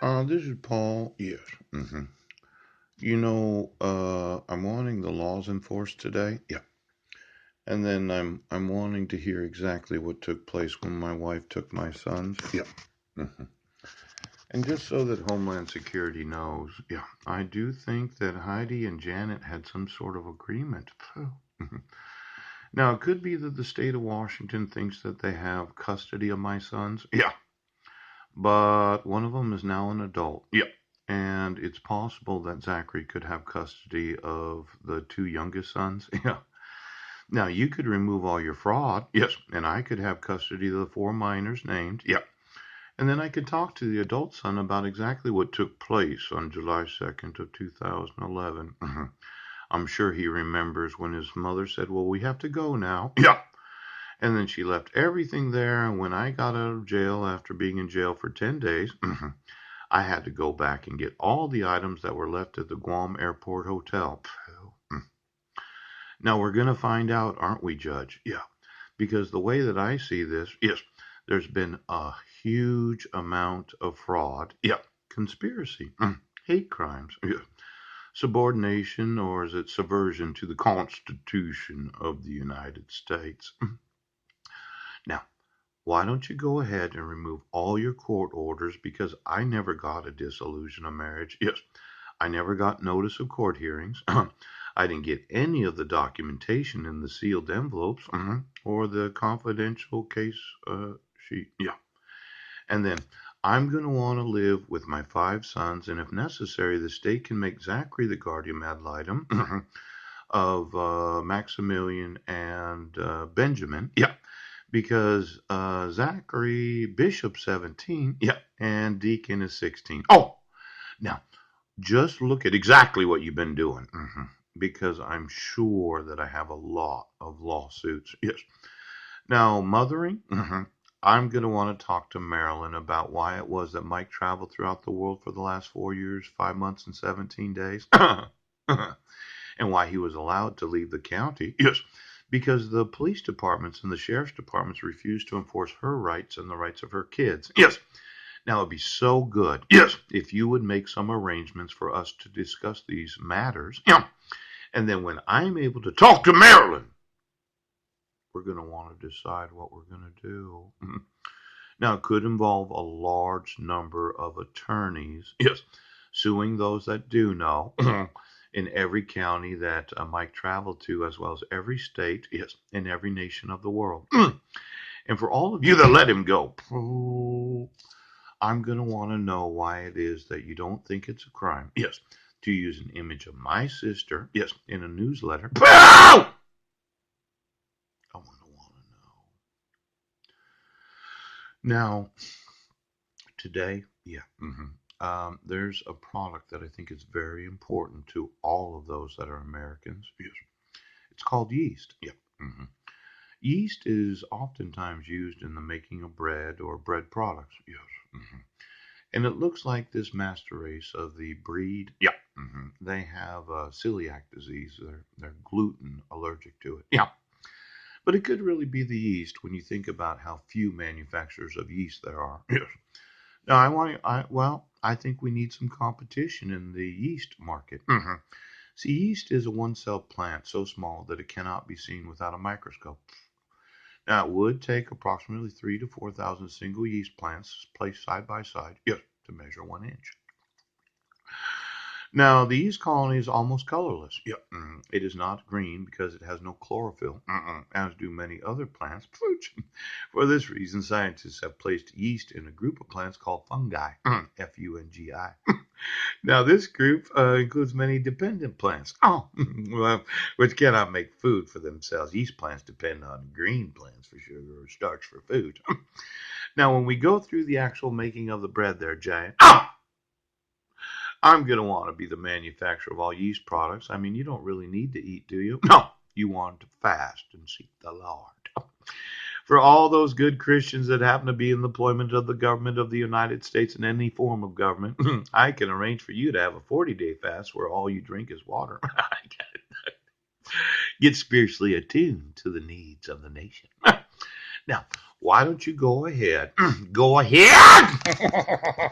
This is Paul. Yes. I'm wanting the laws enforced today. Yeah. And then I'm wanting to hear exactly what took place when my wife took my sons. Yeah. hmm And just so that Homeland Security knows, yeah, I do think that Heidi and Janet had some sort of agreement. Phew. Now, it could be that the state of Washington thinks that they have custody of my sons. Yeah. But one of them is now an adult. Yeah. And it's possible that Zachary could have custody of the two youngest sons. Yeah. Now, you could remove all your fraud. Yes. And I could have custody of the four minors named. Yeah. And then I could talk to the adult son about exactly what took place on July 2nd of 2011. I'm sure he remembers when his mother said, "Well, we have to go now." Yeah. And then she left everything there. And when I got out of jail after being in jail for 10 days, I had to go back and get all the items that were left at the Guam Airport Hotel. Now we're going to find out, aren't we, Judge? Yeah. Because the way that I see this, yes, there's been a huge amount of fraud. Yeah. Conspiracy. Hate crimes. Yeah. Subordination, or is it subversion to the Constitution of the United States? Now, why don't you go ahead and remove all your court orders, because I never got a dissolution of marriage. Yes, I never got notice of court hearings. I didn't get any of the documentation in the sealed envelopes or the confidential case sheet. Yeah. And then I'm going to want to live with my five sons, and if necessary, the state can make Zachary the guardian ad litem of Maximilian and Benjamin. Yeah, because Zachary Bishop 17, yeah, and Deacon is 16. Oh, now just look at exactly what you've been doing, because I'm sure that I have a lot of lawsuits. Yes. Now, mothering, I'm going to want to talk to Marilyn about why it was that Mike traveled throughout the world for the last 4 years, 5 months, and 17 days. And why he was allowed to leave the county. Yes, because the police departments and the sheriff's departments refused to enforce her rights and the rights of her kids. Yes. Now it'd be so good. Yes. If you would make some arrangements for us to discuss these matters. Yeah. And then when I'm able to talk to Marilyn, we're going to want to decide what we're going to do. Now, it could involve a large number of attorneys, yes, suing those that do know in every county that Mike traveled to, as well as every state, yes, in every nation of the world. And for all of you that let him go, I'm going to want to know why it is that you don't think it's a crime, yes, to use an image of my sister, yes, in a newsletter. I want to know. Now, today, yeah, there's a product that I think is very important to all of those that are Americans. Yes. It's called yeast. Yeah. Yeast is oftentimes used in the making of bread or bread products. Yes. And it looks like this master race of the breed. Yeah. They have celiac disease. They're gluten allergic to it. Yeah. But it could really be the yeast when you think about how few manufacturers of yeast there are. Yes. Now, I think we need some competition in the yeast market. See, yeast is a one-cell plant so small that it cannot be seen without a microscope. Now, it would take approximately 3,000 to 4,000 single yeast plants placed side by side, yes, to measure 1 inch. Now, the yeast colony is almost colorless. Yep. It is not green because it has no chlorophyll, as do many other plants. For this reason, scientists have placed yeast in a group of plants called fungi, Fungi. Now, this group includes many dependent plants, which cannot make food for themselves. Yeast plants depend on green plants for sugar or starch for food. Now, when we go through the actual making of the bread there, Giant, I'm going to want to be the manufacturer of all yeast products. I mean, you don't really need to eat, do you? No. You want to fast and seek the Lord. For all those good Christians that happen to be in the employment of the government of the United States in any form of government, I can arrange for you to have a 40-day fast where all you drink is water. Get spiritually attuned to the needs of the nation. Now, why don't you go ahead? Go ahead!